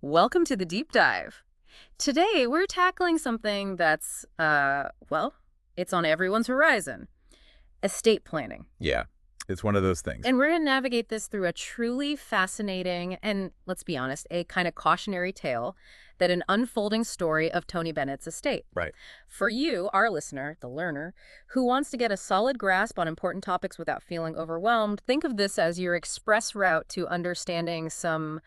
Welcome to the deep dive. Today, we're tackling something that's, well, it's on everyone's horizon: estate planning. Yeah, it's one of those things. And we're going to navigate this through a truly fascinating and, let's be honest, a kind of cautionary tale that an unfolding story of Tony Bennett's estate. Right. For you, our listener, the learner, who wants to get a solid grasp on important topics without feeling overwhelmed, think of this as your express route to understanding some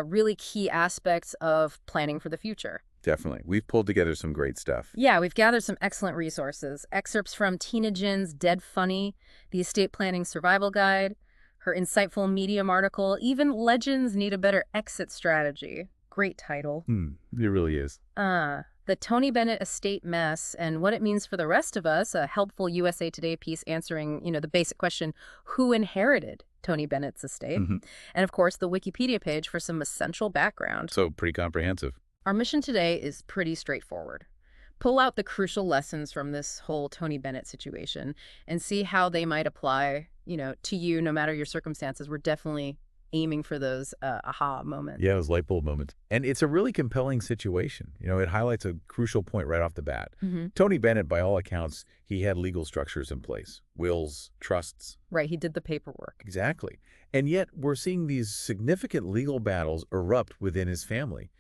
really key aspects of planning for the future. Definitely. We've pulled together some great stuff. Yeah, we've gathered some excellent resources. Excerpts from Tina Jin's Dead Funny, the Estate Planning Survival Guide, her insightful Medium article, even Legends Need a Better Exit Strategy. Great title. It really is. The Tony Bennett Estate Mess and What It Means for the Rest of Us, a helpful USA Today piece answering, the basic question, who inherited Tony Bennett's estate? hmm And of course, the Wikipedia page for some essential background. So pretty comprehensive. Our mission today is pretty straightforward. Pull out the crucial lessons from this whole Tony Bennett situation and see how they might apply, to you no matter your circumstances. We're definitely aiming for those aha moments. Yeah, those light bulb moments. And it's a really compelling situation. It highlights a crucial point right off the bat. Tony Bennett, by all accounts, he had legal structures in place. Wills, trusts. Right, he did the paperwork. Exactly. And yet we're seeing these significant legal battles erupt within his family.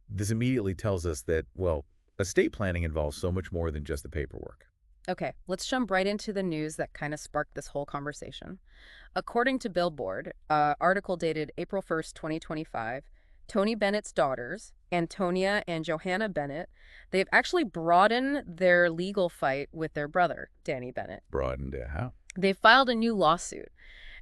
This immediately tells us that, well, estate planning involves so much more than just the paperwork. Okay, let's jump right into the news that kind of sparked this whole conversation. According to Billboard, article dated April 1st, 2025, Tony Bennett's daughters, Antonia and Johanna Bennett, they've actually broadened their legal fight with their brother, Danny Bennett. Broadened how? They filed a new lawsuit,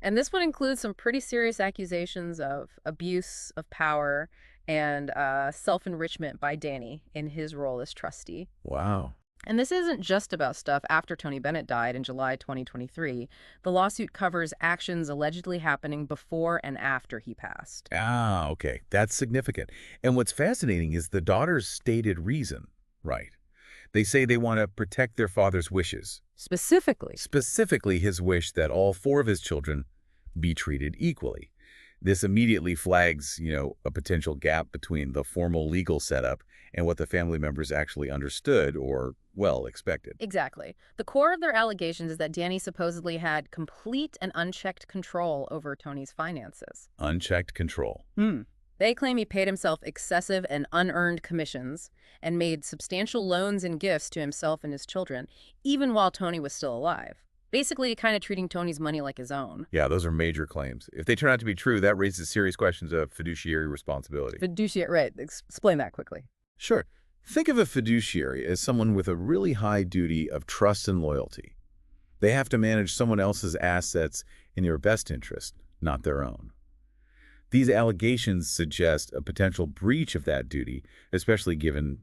and this one includes some pretty serious accusations of abuse of power and self-enrichment by Danny in his role as trustee. Wow. And this isn't just about stuff after Tony Bennett died in July 2023. The lawsuit covers actions allegedly happening before and after he passed. Ah, okay. That's significant. And what's fascinating is the daughter's stated reason. Right. They say they want to protect their father's wishes. Specifically his wish that all four of his children be treated equally. This immediately flags, a potential gap between the formal legal setup and what the family members actually understood or, well, expected. Exactly. The core of their allegations is that Danny supposedly had complete and unchecked control over Tony's finances. Unchecked control. They claim he paid himself excessive and unearned commissions and made substantial loans and gifts to himself and his children, even while Tony was still alive. Basically, kind of treating Tony's money like his own. Yeah, those are major claims. If they turn out to be true, that raises serious questions of fiduciary responsibility. Fiduciary, right. Explain that quickly. Sure. Think of a fiduciary as someone with a really high duty of trust and loyalty. They have to manage someone else's assets in their best interest, not their own. These allegations suggest a potential breach of that duty, especially given,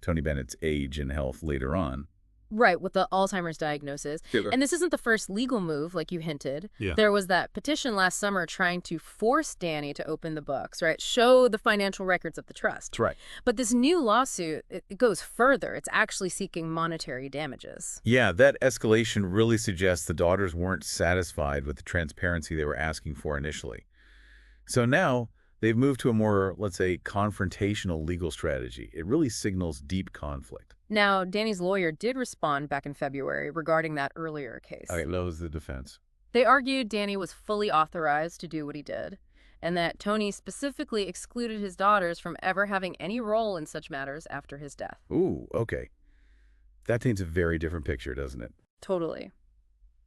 Tony Bennett's age and health later on. Right, with the Alzheimer's diagnosis. Sure. And this isn't the first legal move, like you hinted. Yeah. There was that petition last summer trying to force Danny to open the books, right? Show the financial records of the trust. That's right. But this new lawsuit, it goes further. It's actually seeking monetary damages. Yeah, that escalation really suggests the daughters weren't satisfied with the transparency they were asking for initially. So now they've moved to a more, let's say, confrontational legal strategy. It really signals deep conflict. Now, Danny's lawyer did respond back in February regarding that earlier case. Okay, that was the defense. They argued Danny was fully authorized to do what he did, and that Tony specifically excluded his daughters from ever having any role in such matters after his death. Ooh, okay. That paints a very different picture, doesn't it? Totally.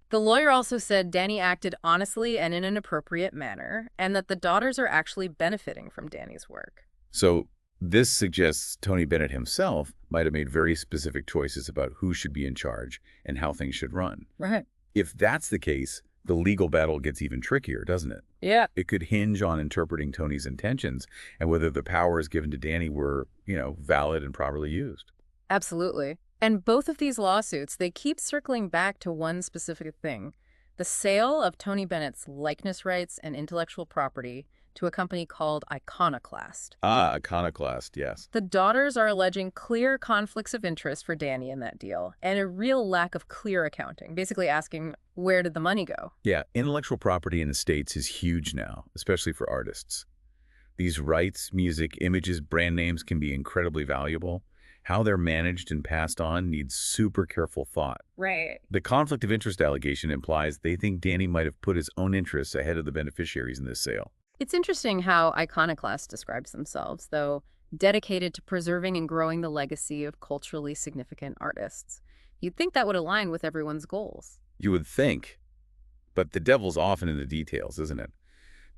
The lawyer also said Danny acted honestly and in an appropriate manner, and that the daughters are actually benefiting from Danny's work. So this suggests Tony Bennett himself might have made very specific choices about who should be in charge and how things should run. Right. If that's the case, the legal battle gets even trickier, doesn't it? Yeah. It could hinge on interpreting Tony's intentions and whether the powers given to Danny were, valid and properly used. Absolutely. And both of these lawsuits, they keep circling back to one specific thing: the sale of Tony Bennett's likeness rights and intellectual property to a company called Iconoclast. Ah, Iconoclast, yes. The daughters are alleging clear conflicts of interest for Danny in that deal and a real lack of clear accounting, basically asking, where did the money go? Yeah, intellectual property in the States is huge now, especially for artists. These rights, music, images, brand names can be incredibly valuable. How they're managed and passed on needs super careful thought. Right. The conflict of interest allegation implies they think Danny might have put his own interests ahead of the beneficiaries in this sale. It's interesting how Iconoclast describes themselves, though dedicated to preserving and growing the legacy of culturally significant artists. You'd think that would align with everyone's goals. You would think, but the devil's often in the details, isn't it?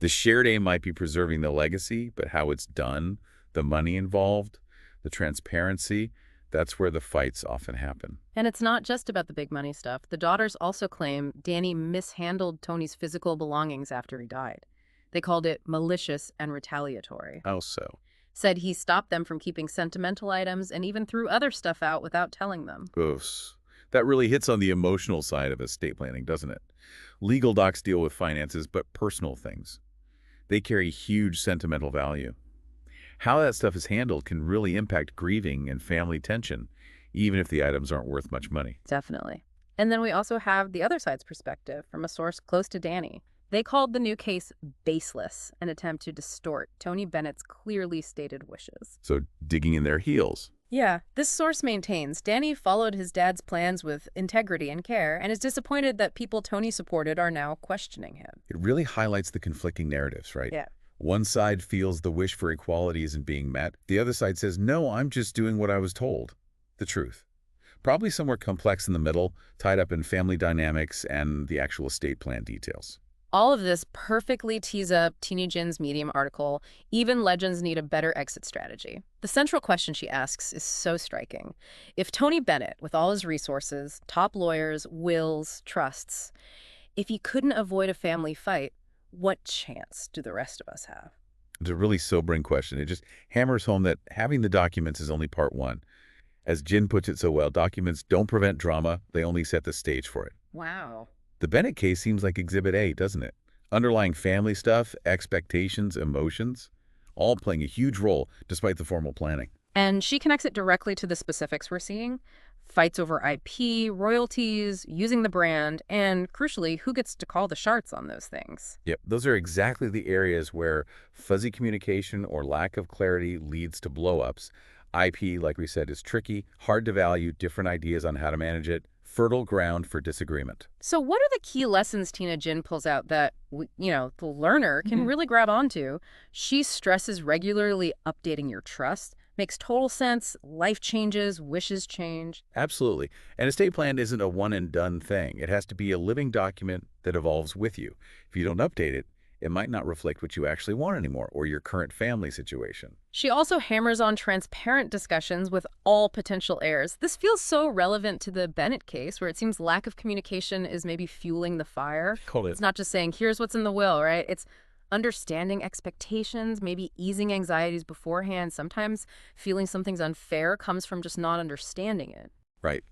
The shared aim might be preserving the legacy, but how it's done, the money involved, the transparency, that's where the fights often happen. And it's not just about the big money stuff. The daughters also claim Danny mishandled Tony's physical belongings after he died. They called it malicious and retaliatory. How so? Said he stopped them from keeping sentimental items and even threw other stuff out without telling them. Oof. That really hits on the emotional side of estate planning, doesn't it? Legal docs deal with finances, but personal things. They carry huge sentimental value. How that stuff is handled can really impact grieving and family tension, even if the items aren't worth much money. Definitely. And then we also have the other side's perspective from a source close to Danny. They called the new case baseless, an attempt to distort Tony Bennett's clearly stated wishes. So digging in their heels. Yeah, this source maintains Danny followed his dad's plans with integrity and care and is disappointed that people Tony supported are now questioning him. It really highlights the conflicting narratives, right? Yeah. One side feels the wish for equality isn't being met. The other side says, no, I'm just doing what I was told. The truth. Probably somewhere complex in the middle, tied up in family dynamics and the actual estate plan details. All of this perfectly tees up Teeny Jin's Medium article, Even Legends Need a Better Exit Strategy. The central question she asks is so striking. If Tony Bennett, with all his resources, top lawyers, wills, trusts, if he couldn't avoid a family fight, what chance do the rest of us have? It's a really sobering question. It just hammers home that having the documents is only part one. As Jin puts it so well, documents don't prevent drama, they only set the stage for it. Wow. The Bennett case seems like Exhibit A, doesn't it? Underlying family stuff, expectations, emotions, all playing a huge role despite the formal planning. And she connects it directly to the specifics we're seeing. Fights over IP, royalties, using the brand, and crucially, who gets to call the shots on those things. Yep, those are exactly the areas where fuzzy communication or lack of clarity leads to blowups. IP, like we said, is tricky, hard to value, different ideas on how to manage it, fertile ground for disagreement. So what are the key lessons Tina Jin pulls out that, the learner can really grab onto? She stresses regularly updating your trust. Makes total sense. Life changes, wishes change. Absolutely. An estate plan isn't a one-and-done thing. It has to be a living document that evolves with you. If you don't update it, it might not reflect what you actually want anymore or your current family situation. She also hammers on transparent discussions with all potential heirs. This feels so relevant to the Bennett case, where it seems lack of communication is maybe fueling the fire. It's not just saying, here's what's in the will, right? It's understanding expectations, maybe easing anxieties beforehand. Sometimes feeling something's unfair comes from just not understanding it. Right.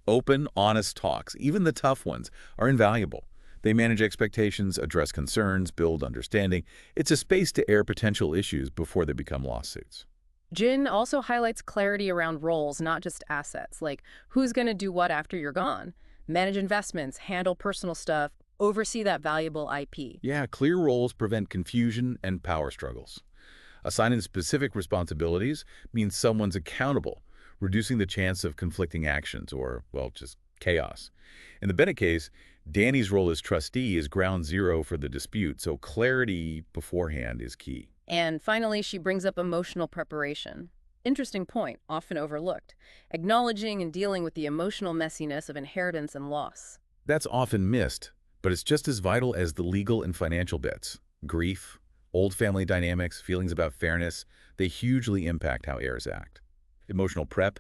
Open, honest talks, even the tough ones, are invaluable. They manage expectations, address concerns, build understanding. It's a space to air potential issues before they become lawsuits. Jin also highlights clarity around roles, not just assets, like who's going to do what after you're gone. Manage investments, handle personal stuff, oversee that valuable IP. Yeah, clear roles prevent confusion and power struggles. Assigning specific responsibilities means someone's accountable, reducing the chance of conflicting actions or, well, just chaos. In the Bennett case, Danny's role as trustee is ground zero for the dispute, so clarity beforehand is key. And finally, she brings up emotional preparation. Interesting point, often overlooked. Acknowledging and dealing with the emotional messiness of inheritance and loss. That's often missed, but it's just as vital as the legal and financial bits. Grief, old family dynamics, feelings about fairness, they hugely impact how heirs act. Emotional prep,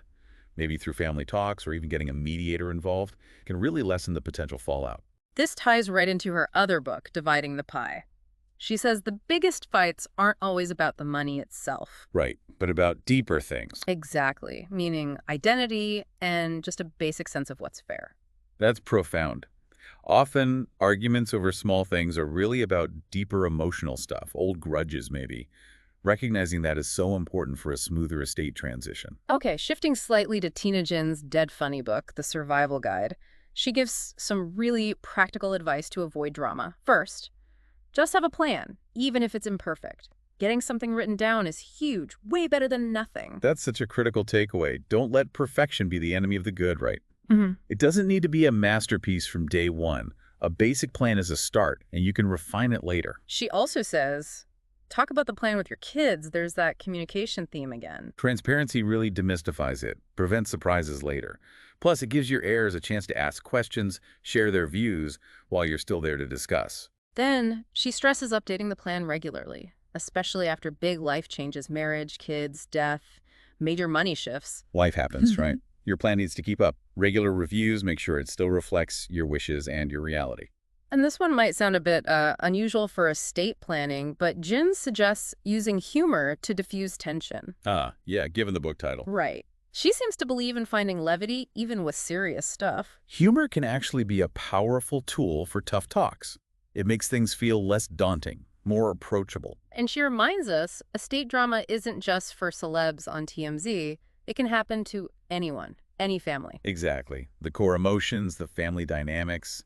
maybe through family talks or even getting a mediator involved, can really lessen the potential fallout. This ties right into her other book, Dividing the Pie. She says the biggest fights aren't always about the money itself. Right, but about deeper things. Exactly, meaning identity and just a basic sense of what's fair. That's profound. Often, arguments over small things are really about deeper emotional stuff, old grudges maybe. Recognizing that is so important for a smoother estate transition. Okay, shifting slightly to Tina Jin's Dead Funny book, The Survival Guide, she gives some really practical advice to avoid drama. First, just have a plan, even if it's imperfect. Getting something written down is huge, way better than nothing. That's such a critical takeaway. Don't let perfection be the enemy of the good, right? Mhm. It doesn't need to be a masterpiece from day one. A basic plan is a start, and you can refine it later. She also says, talk about the plan with your kids. There's that communication theme again. Transparency really demystifies it, prevents surprises later. Plus, it gives your heirs a chance to ask questions, share their views, while you're still there to discuss. Then she stresses updating the plan regularly, especially after big life changes, marriage, kids, death, major money shifts. Life happens, right? Your plan needs to keep up. Regular reviews make sure it still reflects your wishes and your reality. And this one might sound a bit unusual for estate planning, but Jin suggests using humor to diffuse tension. Ah, yeah, given the book title. Right. She seems to believe in finding levity even with serious stuff. Humor can actually be a powerful tool for tough talks. It makes things feel less daunting, more approachable. And she reminds us estate drama isn't just for celebs on TMZ. It can happen to anyone, any family. Exactly. The core emotions, the family dynamics,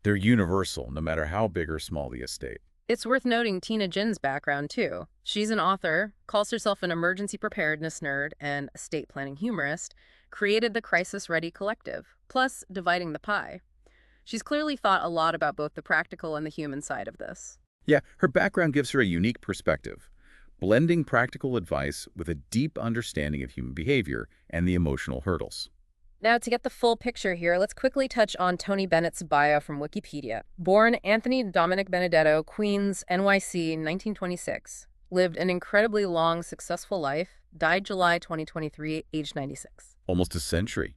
they're universal, no matter how big or small the estate. It's worth noting Tina Jin's background, too. She's an author, calls herself an emergency preparedness nerd and estate planning humorist, created the Crisis Ready Collective, plus Dividing the Pie. She's clearly thought a lot about both the practical and the human side of this. Yeah, her background gives her a unique perspective, blending practical advice with a deep understanding of human behavior and the emotional hurdles. Now, to get the full picture here, let's quickly touch on Tony Bennett's bio from Wikipedia. Born Anthony Dominic Benedetto, Queens, NYC, 1926. Lived an incredibly long, successful life. Died July 2023, age 96. Almost a century.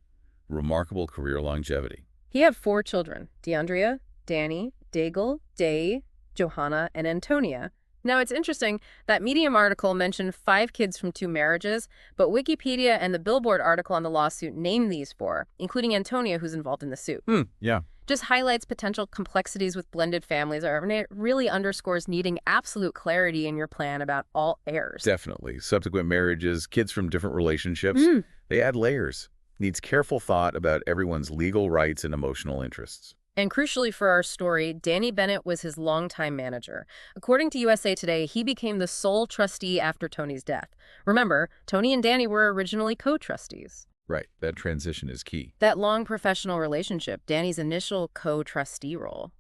Remarkable career longevity. He had 4 children, DeAndrea, Danny, Daigle, Day, Johanna, and Antonia. Now, it's interesting, that Medium article mentioned 5 kids from 2 marriages, but Wikipedia and the Billboard article on the lawsuit named these 4, including Antonia, who's involved in the suit. Yeah. Just highlights potential complexities with blended families, and it really underscores needing absolute clarity in your plan about all heirs. Definitely. Subsequent marriages, kids from different relationships, they add layers. Needs careful thought about everyone's legal rights and emotional interests. And crucially for our story, Danny Bennett was his longtime manager. According to USA Today, he became the sole trustee after Tony's death. Remember, Tony and Danny were originally co-trustees. Right. That transition is key. That long professional relationship, Danny's initial co-trustee role,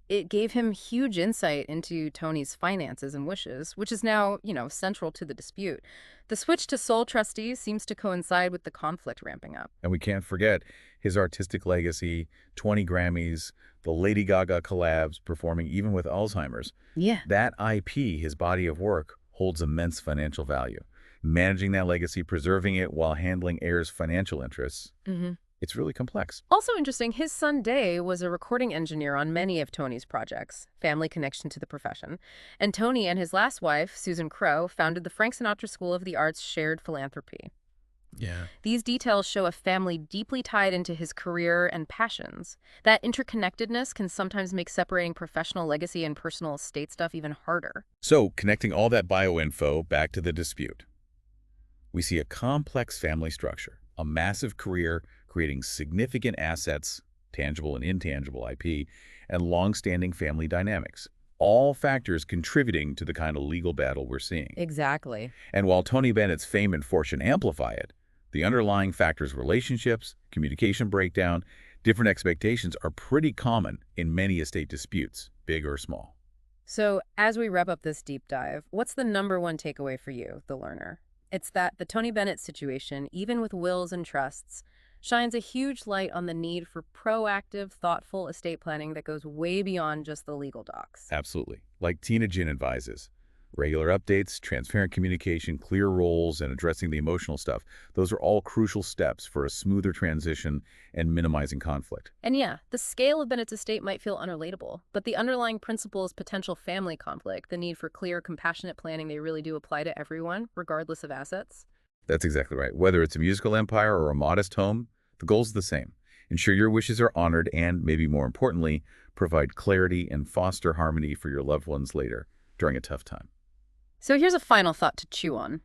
it gave him huge insight into Tony's finances and wishes, which is now, central to the dispute. The switch to sole trustees seems to coincide with the conflict ramping up. And we can't forget his artistic legacy, 20 Grammys, the Lady Gaga collabs, performing even with Alzheimer's. Yeah. That IP, his body of work, holds immense financial value. Managing that legacy, preserving it while handling heirs' financial interests, it's really complex. Also interesting, his son Day was a recording engineer on many of Tony's projects, family connection to the profession. And Tony and his last wife, Susan Crowe, founded the Frank Sinatra School of the Arts Shared Philanthropy. Yeah. These details show a family deeply tied into his career and passions. That interconnectedness can sometimes make separating professional legacy and personal estate stuff even harder. So, connecting all that bioinfo back to the dispute, we see a complex family structure, a massive career creating significant assets, tangible and intangible IP, and long-standing family dynamics. All factors contributing to the kind of legal battle we're seeing. Exactly. And while Tony Bennett's fame and fortune amplify it, the underlying factors, relationships, communication breakdown, different expectations are pretty common in many estate disputes, big or small. So as we wrap up this deep dive, what's the #1 takeaway for you, the learner? It's that the Tony Bennett situation, even with wills and trusts, shines a huge light on the need for proactive, thoughtful estate planning that goes way beyond just the legal docs. Absolutely. Like Tina Jin advises, regular updates, transparent communication, clear roles, and addressing the emotional stuff, those are all crucial steps for a smoother transition and minimizing conflict. And yeah, the scale of Bennett's estate might feel unrelatable, but the underlying principles, potential family conflict, the need for clear, compassionate planning, they really do apply to everyone, regardless of assets. That's exactly right. Whether it's a musical empire or a modest home, the goal's the same. Ensure your wishes are honored and, maybe more importantly, provide clarity and foster harmony for your loved ones later during a tough time. So here's a final thought to chew on.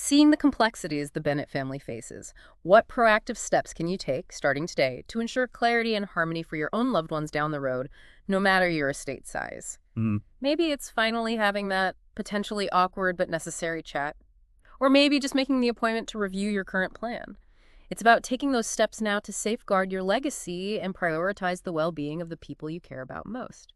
Seeing the complexities the Bennett family faces, what proactive steps can you take, starting today, to ensure clarity and harmony for your own loved ones down the road, no matter your estate size? Mhm. Maybe it's finally having that potentially awkward but necessary chat. Or maybe just making the appointment to review your current plan. It's about taking those steps now to safeguard your legacy and prioritize the well being of the people you care about most.